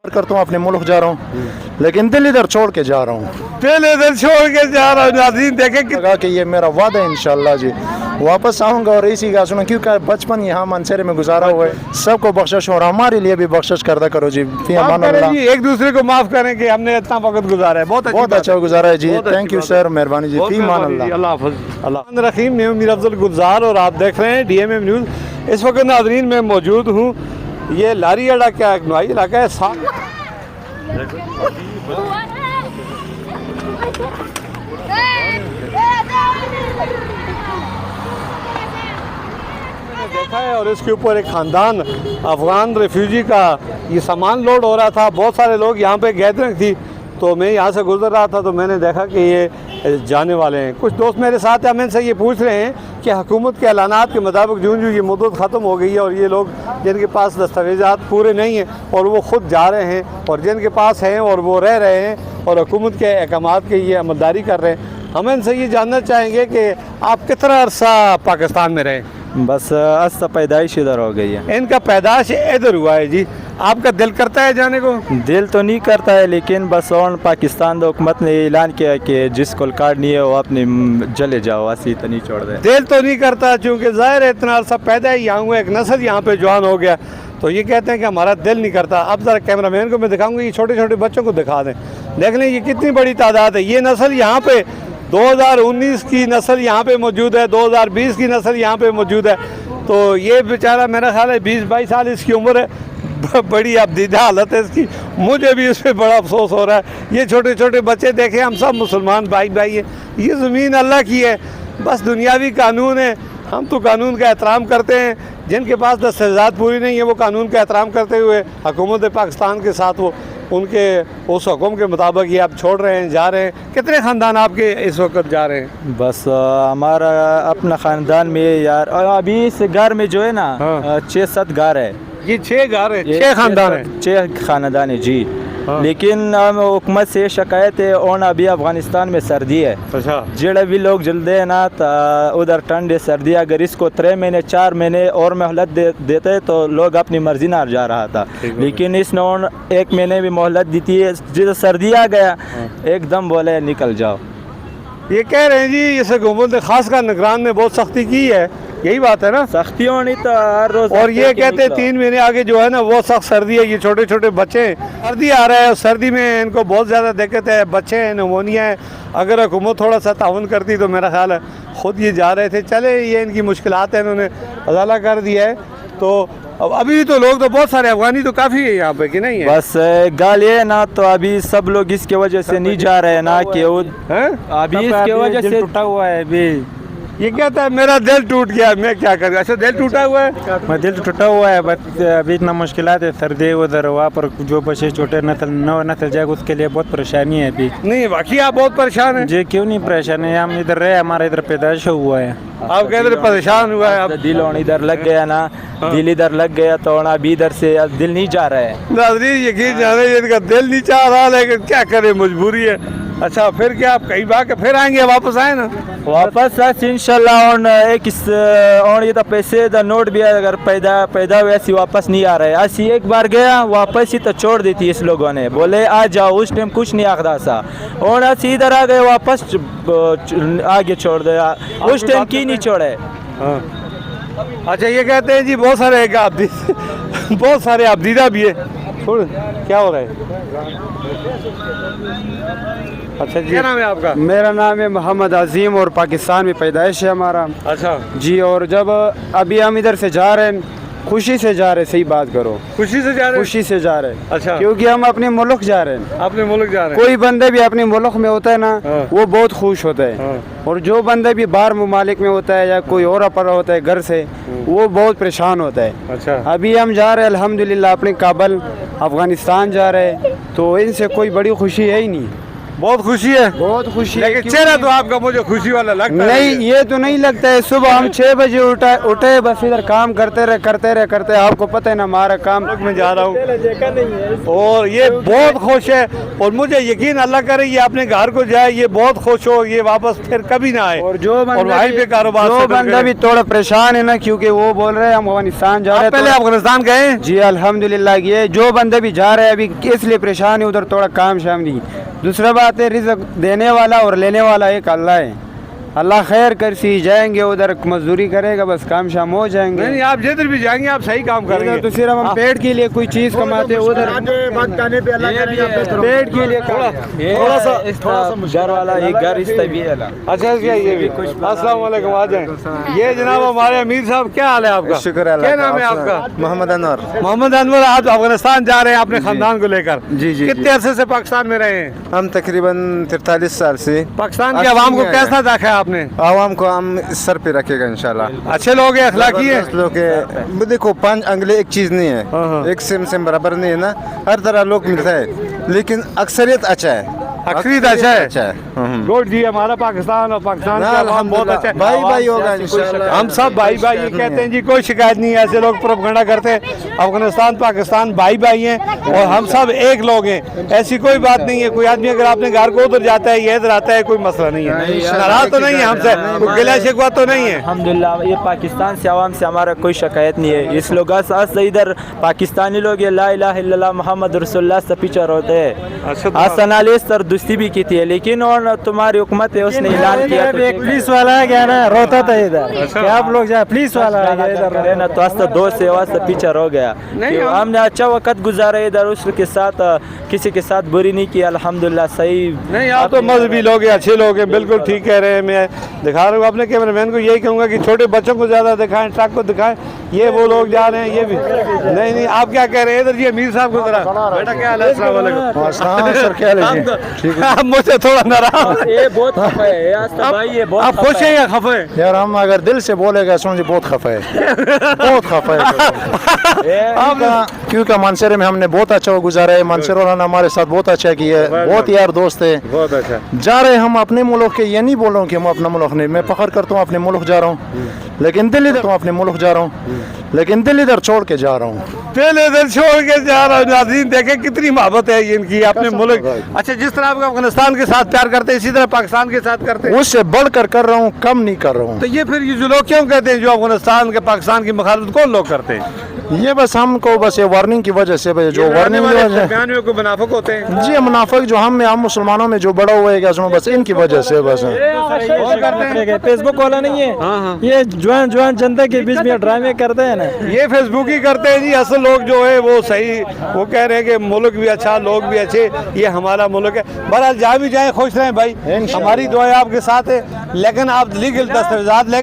करता हूँ, अपने मुल्क जा रहा हूँ, लेकिन दिल इधर छोड़ के जा रहा हूँ। दिल इधर छोड़ के जा रहा हूँ। नाज़रीन देखें कि लगा कि ये मेरा वादा है इंशाल्लाह जी वापस आऊँगा और इसी का सुनो, क्योंकि बचपन यहाँ मानसरे में गुजारा हुआ है। सबको बख्शिश और हमारे लिए भी बख्शिश करदा करो जी। फी माफ अमान करें अल्लाह। जी, एक दूसरे को माफ करें कि हमने इतना वक्त गुजारा है। बहुत बहुत अच्छा गुजारा है जी। बहुत अच्छी थैंक यू बात सर, मेहरबानी जी। फी अमान अल्लाह। अल्लाह हाफ़िज़। अल्लाह रहीम। मैं मीर अफजल गुलजार और आप देख रहे हैं DMM न्यूज़। इस वक्त नाज़रीन मैं मौजूद हूँ, ये लारी अड्डा क्या नवाई इलाका है। देखा है और इसके ऊपर एक ख़ानदान अफ़गान रेफ्यूजी का ये सामान लोड हो रहा था। बहुत सारे लोग यहाँ पे गैदरिंग थी, तो मैं यहाँ से गुजर रहा था तो मैंने देखा कि ये जाने वाले हैं। कुछ दोस्त मेरे साथ हैं, से ये पूछ रहे हैं कि हुकूमत के ऐलानात के मुताबिक जून ये मुद्दत ख़त्म हो गई है और ये लोग जिनके पास दस्तावेज़ात पूरे नहीं हैं और वो ख़ुद जा रहे हैं, और जिनके पास हैं और वो रह रहे हैं और हुकूमत के अहकामात की ये अमलदारी कर रहे हैं। हम इनसे ये जानना चाहेंगे कि आप कितना अरसा पाकिस्तान में रहे? बस अस्ता पैदाइश इधर हो गई है। इनका पैदाश इधर हुआ है जी। आपका दिल करता है जाने को? दिल तो नहीं करता है, लेकिन बस और पाकिस्तान द हुकूमत ने ऐलान किया कि जिसको कार्ड नहीं है वो अपने चले जाओ, ऐसी तो नहीं छोड़ दे। दिल तो नहीं करता, चूँकि ज़ाहिर है इतना अरसा पैदा ही यहाँ हुआ, एक नस्ल यहाँ पे जवान हो गया, तो ये कहते हैं कि हमारा दिल नहीं करता। अब ज़रा कैमरा मैन को मैं दिखाऊंगा, ये छोटे छोटे बच्चों को दिखा दें। देख लें ये कितनी बड़ी तादाद है। ये नस्ल यहाँ पे 2019 की नस्ल यहाँ पे मौजूद है, 2020 की नस्ल यहाँ पे मौजूद है। तो ये बेचारा मेरा ख्याल है 20-22 साल इसकी उम्र है। बड़ी अबदीदा हालत है इसकी। मुझे भी इस पर बड़ा अफसोस हो रहा है। ये छोटे छोटे बच्चे देखें, हम सब मुसलमान भाई भाई हैं। ये ज़मीन अल्लाह की है, बस दुनियावी कानून है। हम तो कानून का एहतराम करते हैं। जिनके पास दस्तावेज़ात पूरी नहीं है वो कानून का एहतराम करते हुए हुकूमत पाकिस्तान के साथ वो उनके उस हुक्म के मुताबिक ये आप छोड़ रहे हैं, जा रहे हैं। कितने ख़ानदान आपके इस वक्त जा रहे हैं? बस हमारा अपना ख़ानदान में यार, और अभी इस घर में जो है ना 6-7 घर है। ये 6 घर है, 6 ख़ानदान है। 6 ख़ानदान है जी। लेकिन हुकूमत से शिकायत है और अभी अफ़गानिस्तान में सर्दी है। अच्छा। जेड़ा भी लोग जल्दे है ना उधर ठंड है, सर्दी। अगर इसको 3 महीने 4 महीने और मोहलत देते तो लोग अपनी मर्जी ना जा रहा था, लेकिन इसने 1 महीने भी मोहलत दी थी। जिस सर्दी आ गया एकदम बोले निकल जाओ। ये कह रहे हैं जी इस हुकूमत ने खासकर निगरान ने बहुत सख्ती की है, यही बात है ना? सख्ती होनी तो हर रोज। और ये कहते हैं 3 महीने आगे जो है ना वो सख्त सर्दी है। ये छोटे छोटे बच्चे हैं, सर्दी आ रहा है, सर्दी में इनको बहुत ज़्यादा दिक्कत है। बच्चे हैं, निमोनिया है। अगर हुकूमत थोड़ा सा ताउन करती तो मेरा ख्याल है ख़ुद ये जा रहे थे। चले, ये इनकी मुश्किलात है, इन्होंने अजाला कर दिया है। तो अभी तो लोग तो बहुत सारे अफगानी तो काफ़ी है यहाँ पे, कि नहीं है? बस गाल ये ना, तो अभी सब लोग इसके वजह से नहीं जा रहे हैं ना कि अभी इसके वजह से टूटा हुआ है। अभी ये कहता है मेरा दिल टूट गया, मैं क्या करूँ? अच्छा, दिल टूटा हुआ है? मैं दिल तो टूटा हुआ है, बट अभी इतना मुश्किलात है। सर्दी उधर वहाँ पर जो बच्चे छोटे नौ नस्ल जाएगा उसके लिए बहुत परेशानी है अभी। नहीं, बाकी आप बहुत परेशान हैं जी। क्यों नहीं परेशान है, हम इधर रहे, हमारा इधर पैदाइश हुआ है। आप कह रहे परेशान हुआ है? आप दिल इधर लग गया ना, दिल इधर लग गया तो अभी इधर से अब दिल नहीं जा रहा है। नाज़रीन यकीन जाने इनका दिल नहीं चाह रहा, लेकिन क्या करे, मजबूरी है। अच्छा, फिर क्या आप कहीं बात फिर आएंगे, वापस आए ना? वापस इंशाल्लाह। और एक और ये तो पैसे द नोट भी अगर पैदा हुए ऐसी वापस नहीं आ रहे। ऐसी एक बार गया वापस ही तो छोड़ दी थी इस लोगों ने, बोले आ जाओ। उस टाइम कुछ नहीं आखदा सा, और ऐसी इधर आ गए वापस आगे छोड़ दिया। उस टाइम की नहीं छोड़े। अच्छा, ये कहते हैं जी बहुत सारे बहुत सारे अब्दीदा भी है। छोड़, क्या हो रहा है? अच्छा जी, क्या नाम है आपका? मेरा नाम है मोहम्मद अजीम और पाकिस्तान में पैदाइश है हमारा। अच्छा जी। और जब अभी हम इधर से जा रहे हैं, खुशी से जा रहे हैं। सही बात करो, खुशी से जा रहे हैं? खुशी से जा रहे हैं। अच्छा, क्योंकि हम अपने मुल्क जा रहे हैं। अपने मुल्क जा रहे हैं? कोई बंदे भी अपने मुल्क में होता है ना, वो बहुत खुश होता है। और जो बंदे भी बाहर ममालिक में होता है या कोई और पर होता है घर से, वो बहुत परेशान होता है। अच्छा। अभी हम जा रहे हैं अल्हम्दुलिल्लाह अपने काबल अफ़गानिस्तान जा रहे हैं, तो इनसे कोई बड़ी खुशी है ही नहीं। बहुत खुशी है, बहुत खुशी है। लेकिन चेहरा तो आपका मुझे खुशी वाला लगता है। नहीं, ये तो नहीं लगता है। सुबह हम 6 बजे उठे बस इधर काम करते रहे। आपको पता है ना हमारा काम। मैं जा रहा हूँ और ये बहुत खुश है, और मुझे यकीन अल्लाह करे ये अपने घर को जाए, ये बहुत खुश हो, ये वापस फिर कभी ना आए, और जो और वहीं पे कारोबार जो सेटल बंदा करे। भी थोड़ा परेशान है ना, क्योंकि वो बोल रहे हैं हम अफगानिस्तान जा रहे आप हैं। पहले अफगानिस्तान गए? जी अल्हम्दुलिल्लाह। ये जो बंदे भी जा रहे हैं अभी इसलिए परेशान है, उधर थोड़ा काम शाम नहीं। दूसरा बात है, रिज़्क देने वाला और लेने वाला एक अल्लाह है। अल्लाह खैर कर सी जाएंगे, उधर मजदूरी करेगा, बस काम शाम हो जाएंगे। नहीं, आप जिधर भी जाएंगे आप सही काम इधर करेंगे। तो सिर्फ हम पेट के लिए कोई चीज कमाते हैं, उधर पेट के लिए थोड़ा सा घर वाला एक घर इस तबीयत अच्छा क्या ये भी अस्सलाम वालेकुम, आ जाएं। ये जनाब हमारे अमीर साहब, क्या हाल है आपका? शुक्र है अल्लाह क्या का। नाम है आप आपका? मोहम्मद अनवर। मोहम्मद अनवर, आप अफगानिस्तान जा रहे हैं अपने खानदान को लेकर? जी, जी, कितने अरसे से पाकिस्तान में रहे हैं? हम तकरीबन 43 साल से पाकिस्तान की अच्छी आवाम को है। कैसा देखा है आपने? आवाम को हम सर पे रखेगा इंशाल्लाह। अच्छे लोग हैं, अखलाकी है? जबरदस्त लोग हैं। देखो 5 अंगले एक चीज नहीं है, एक सेम बराबर नहीं है ना, हर तरह लोग मिलता है, लेकिन अक्सरियत अच्छा है। अक्सरियत अच्छा है। अच्छा है। गुड जी, हमारा पाकिस्तान और पाकिस्तान ना, का आवाम बहुत अच्छा है। भाई भाई होगा इंशाल्लाह। हम सब भाई भाई ये कहते हैं जी, कोई शिकायत नहीं है। ऐसे लोग प्रोपगंडा करते हैं, अफगानिस्तान पाकिस्तान भाई भाई हैं और हम सब एक लोग हैं, ऐसी कोई बात नहीं है। कोई आदमी अगर अपने घर को उधर जाता है, ये इधर आता है, कोई मसला नहीं है। नाराज तो नहीं है हमसे, कोई गिला शिकवा तो नहीं है। अल्हम्दुलिल्लाह, ये पाकिस्तान से आवाम से हमारा कोई शिकायत नहीं है। इस लोग इधर पाकिस्तानी लोग ये ला इलाहा इल्लल्लाह मोहम्मद रसूलुल्लाह से पीछे होते हैं। आसनाली सर दुस्ती भी की थी, लेकिन और तुम्हारी हुकूमत है उसने ऐलान किया तो एक पुलिस वाला है क्या ना, रोता था इधर कि आप लोग जाए, पुलिस वाला है क्या इधर करे ना, तो आस्ता दो से वास्ता पीछे हो गया कि हमने अच्छा वक्त गुजारा इधर, उसके साथ किसी के साथ बुरी नहीं की। अल्हम्दुलिल्लाह सही। नहीं, आप तो मजहबी लोग हैं, अच्छे लोग हैं, बिल्कुल ठीक कह रहे हैं। मैं दिखा रहा हूँ अपने कैमरामैन को, यही कहूँगा कि छोटे बच्चों को ज़्यादा दिखाएं, ट्रक को दिखाएं। ये वो लोग जा रहे हैं, ये भी नहीं। आप क्या कह रहे हैं? इधर ये अमीर साहब को जरा, बेटा क्या हाल है? अस्सलाम वालेकुम। सर क्या लीजिए? आप मुझसे थोड़ा नाराज, ये बहुत खफा है ये आस्ता भाई, ये बहुत आप खुश हैं या खफे? यार हम अगर दिल से बोलेगा समझे बहुत खफा है, बहुत खफा है। क्योंकि मानसरे में हमने बहुत अच्छा गुजारा है, मानसर वाला ने हमारे साथ बहुत अच्छा किया है, बहुत यार दोस्त है। बहुत अच्छा। जा रहे हम अपने मुल्क के, ये नहीं बोल रहा हूँ कि हम अपना मुल्क नहीं, मैं फख्र करता हूँ अपने मुल्क जा रहा हूँ, लेकिन दिल इधर अपने मुल्क जा रहा हूँ, लेकिन दिल इधर छोड़ के जा रहा हूँ। पहले इधर छोड़ के जा रहा हूँ। नाज़रीन देखें कितनी मोहब्बत है इनकी अपने मुल्क। अच्छा, जिस तरह आप अफगानिस्तान के साथ प्यार करते हैं, इसी तरह पाकिस्तान के साथ करते हैं? उससे बढ़कर कर रहा हूँ, कम नहीं कर रहा हूँ। तो ये फिर ये जो लोग क्यों कहते हैं, जो अफगानिस्तान के पाकिस्तान की मुखालफत कौन लोग करते हैं? ये बस हमको बस ये वार्निंग की वजह से, जो वार्निंग को मुनाफिक होते हैं जी, मुनाफिक जो हम मुसलमानों में जो बड़ा हुआ है क्या सुनो, बस इनकी वजह से बस। और करते हैं। फेसबुक वाला नहीं है, ये जवान जनता के बीच में ड्रामे करते हैं ना, ये फेसबुक ही करते हैं जी। असल लोग जो है वो सही, वो कह रहे हैं कि मुल्क भी अच्छा, लोग भी अच्छे, ये हमारा मुल्क है। बहरहाल जहाँ भी जाए खुश रहें भाई, हमारी दुआ आपके साथ है, लेकिन आप लीगल दस्तावेजात